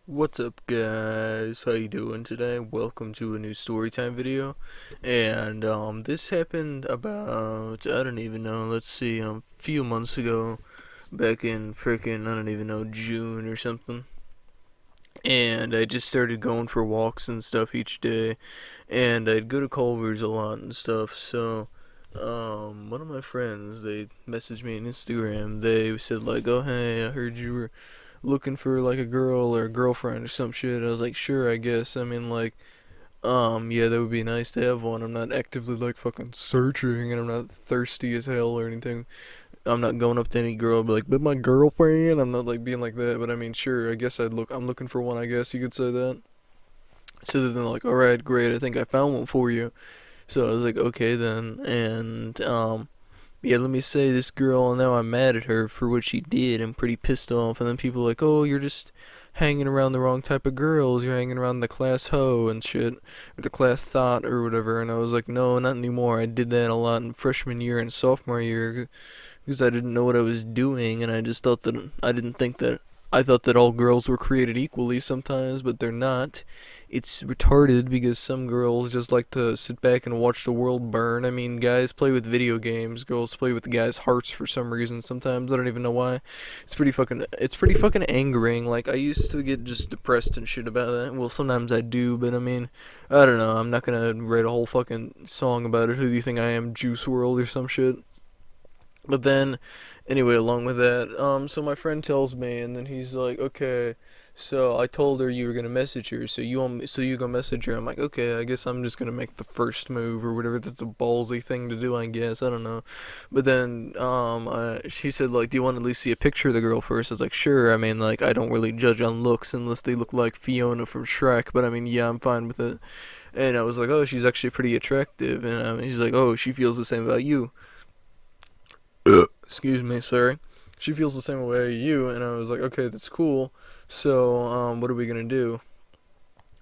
What's up, guys? How you doing today? Welcome to a new storytime video. And this happened about, I don't even know, let's see, a few months ago, back in frickin' I don't even know, June or something. And I just started going for walks and stuff each day, and I'd go to Culver's a lot and stuff. So one of my friends, they messaged me on Instagram. They said like, "Oh hey, I heard you were looking for like a girl or a girlfriend or some shit." I was like, "Sure, I guess." I mean, like, yeah, that would be nice to have one. I'm not actively like fucking searching, and I'm not thirsty as hell or anything. I'm not going up to any girl and be like, "But my girlfriend." I'm not like being like that, but I mean, sure, I guess I'm looking for one. I guess you could say that. So then they're like, "All right, great. I think I found one for you." So I was like, "Okay then," and yeah, let me say this girl, now I'm mad at her for what she did. I'm pretty pissed off. And then people are like, "Oh, you're just hanging around the wrong type of girls. You're hanging around the class hoe and shit, or the class thought or whatever." And I was like, "No, not anymore. I did that a lot in freshman year and sophomore year because I didn't know what I was doing, and I just thought that I didn't think that I thought that all girls were created equally sometimes, but they're not. It's retarded because some girls just like to sit back and watch the world burn. I mean, guys play with video games, girls play with guys' hearts for some reason sometimes. I don't even know why. It's pretty fucking angering. Like I used to get just depressed and shit about that. Well, sometimes I do, but I mean, I don't know. I'm not gonna write a whole fucking song about it. Who do you think I am, Juice World or some shit? But then, anyway, along with that, so my friend tells me, and then he's like, "Okay, so I told her you were gonna message her, so you go message her." I'm like, "Okay, I guess I'm just gonna make the first move or whatever. That's a ballsy thing to do, I guess. I don't know." But then, she said like, "Do you want to at least see a picture of the girl first?" I was like, "Sure." I mean, like, I don't really judge on looks unless they look like Fiona from Shrek. But I mean, yeah, I'm fine with it. And I was like, "Oh, she's actually pretty attractive." And he's like, "Oh, she feels the same about you." Excuse me, sorry. She feels the same way you, and I was like, "Okay, that's cool. So, what are we gonna do?"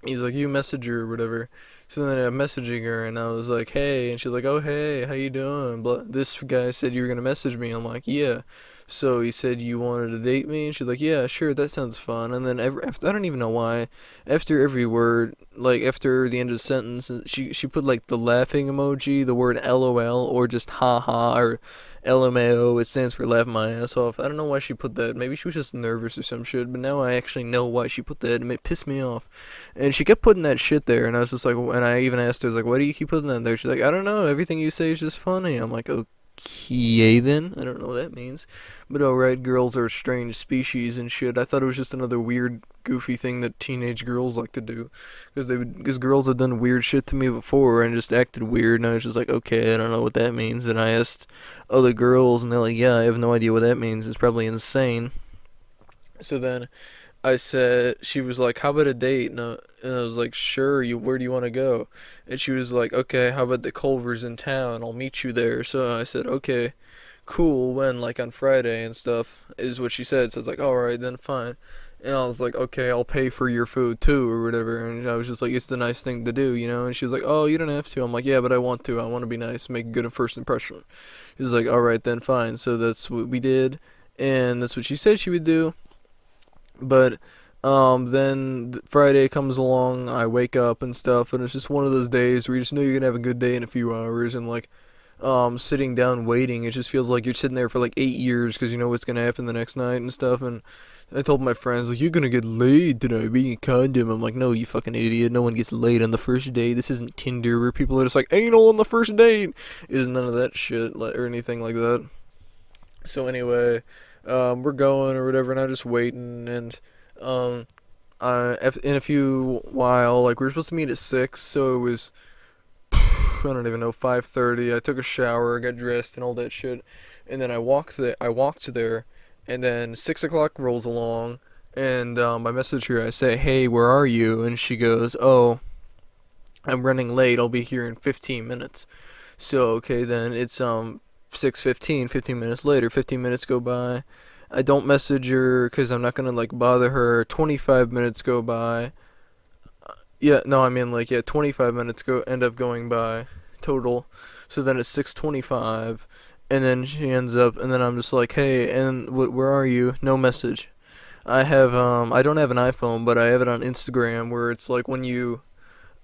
He's like, "You message her or whatever." So then I'm messaging her, and I was like, "Hey," and she's like, "Oh hey, how you doing?" But this guy said you were gonna message me. I'm like, "Yeah." So he said you wanted to date me, and she's like, "Yeah, sure, that sounds fun." And then after, I don't even know why, after every word, like after the end of the sentence, she put like the laughing emoji, the word LOL, or just haha, or LMAO. It stands for laugh my ass off. I don't know why she put that. Maybe she was just nervous or some shit. But now I actually know why she put that, and it pissed me off. And she kept putting that shit there, and I was just like, and I even asked her, I was like, "Why do you keep putting that there?" She's like, "I don't know. Everything you say is just funny." I'm like, "Okay, then. I don't know what that means." But alright, girls are a strange species and shit. I thought it was just another weird, goofy thing that teenage girls like to do. Because girls have done weird shit to me before and just acted weird, and I was just like, "Okay, I don't know what that means." And I asked other girls, and they're like, "Yeah, I have no idea what that means. It's probably insane." So then I said, she was like, "How about a date?" And I was like, "Sure. Where do you want to go?" And she was like, "Okay, how about the Culver's in town? I'll meet you there." So I said, "Okay, cool. When, like on Friday and stuff," is what she said. So I was like, "All right, then fine." And I was like, "Okay, I'll pay for your food too, or whatever." And I was just like, "It's the nice thing to do, you know?" And she was like, "Oh, you don't have to." I'm like, "Yeah, but I want to. I want to be nice, make a good first impression." She's like, "All right, then fine." So that's what we did, and that's what she said she would do. But then Friday comes along, I wake up and stuff, and it's just one of those days where you just know you're gonna have a good day in a few hours, and like sitting down waiting, it just feels like you're sitting there for like 8 years because you know what's gonna happen the next night and stuff. And I told my friends like, "You're gonna get laid tonight, being a condom." I'm like, "No, you fucking idiot. No one gets laid on the first date. This isn't Tinder where people are just like anal on the first date. It is none of that shit or anything like that." So anyway, we're going or whatever, and I'm just waiting, and um, in a few while, like we were supposed to meet at 6, so it was I don't even know 5:30. I took a shower, got dressed, and all that shit, and then I walked there, and then 6 o'clock rolls along, and I message her. I say, "Hey, where are you?" And she goes, "Oh, I'm running late. I'll be here in 15 minutes." So okay, then it's 6:15. 15 minutes later, 15 minutes go by. I don't message her because I'm not gonna like bother her. 25 minutes go by. Yeah, no, I mean like, yeah, 25 minutes go end up going by total. So then it's 6:25, and then she ends up, and then I'm just like, "Hey, and where are you?" No message. I don't have an iPhone, but I have it on Instagram where it's like when you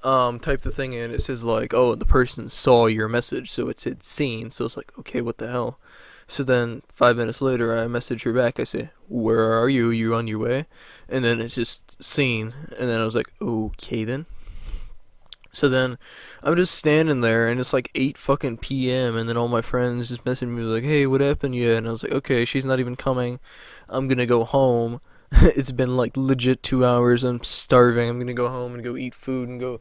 type the thing in, it says like, oh, the person saw your message, so it said seen. So it's like, okay, what the hell? So then 5 minutes later, I message her back. I say, where are you? You on your way? And then it's just seen. And then I was like, okay then. So then I'm just standing there, and it's like 8 fucking p.m. And then all my friends just messaging me like, hey, what happened yet? And I was like, okay, she's not even coming. I'm gonna go home. It's been like legit 2 hours. I'm starving. I'm gonna go home and go eat food and go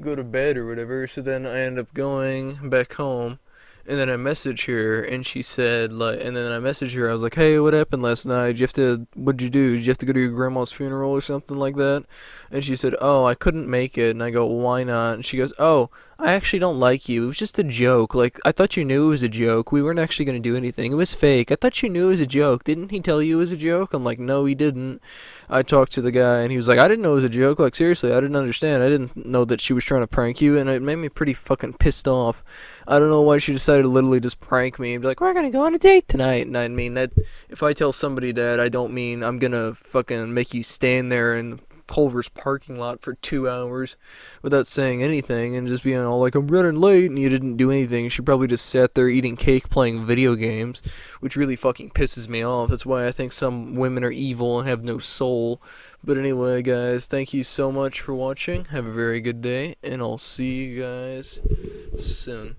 to bed or whatever. So then I end up going back home, and then I message her, and she said like, and then I messaged her. I was like, hey, what happened last night? Did you have to? What'd you do? Did you have to go to your grandma's funeral or something like that? And she said, oh, I couldn't make it. And I go, why not? And she goes, oh, I actually don't like you. It was just a joke. Like, I thought you knew it was a joke. We weren't actually going to do anything. It was fake. I thought you knew it was a joke. Didn't he tell you it was a joke? I'm like, no, he didn't. I talked to the guy, and he was like, I didn't know it was a joke. Like, seriously, I didn't understand. I didn't know that she was trying to prank you, and it made me pretty fucking pissed off. I don't know why she decided to literally just prank me and be like, we're going to go on a date tonight. And I mean, that if I tell somebody that, I don't mean I'm going to fucking make you stand there in Culver's parking lot for 2 hours without saying anything and just being all like, I'm running late, and you didn't do anything. She probably just sat there eating cake playing video games, which really fucking pisses me off. That's why I think some women are evil and have no soul. But anyway, guys, thank you so much for watching. Have a very good day, and I'll see you guys soon.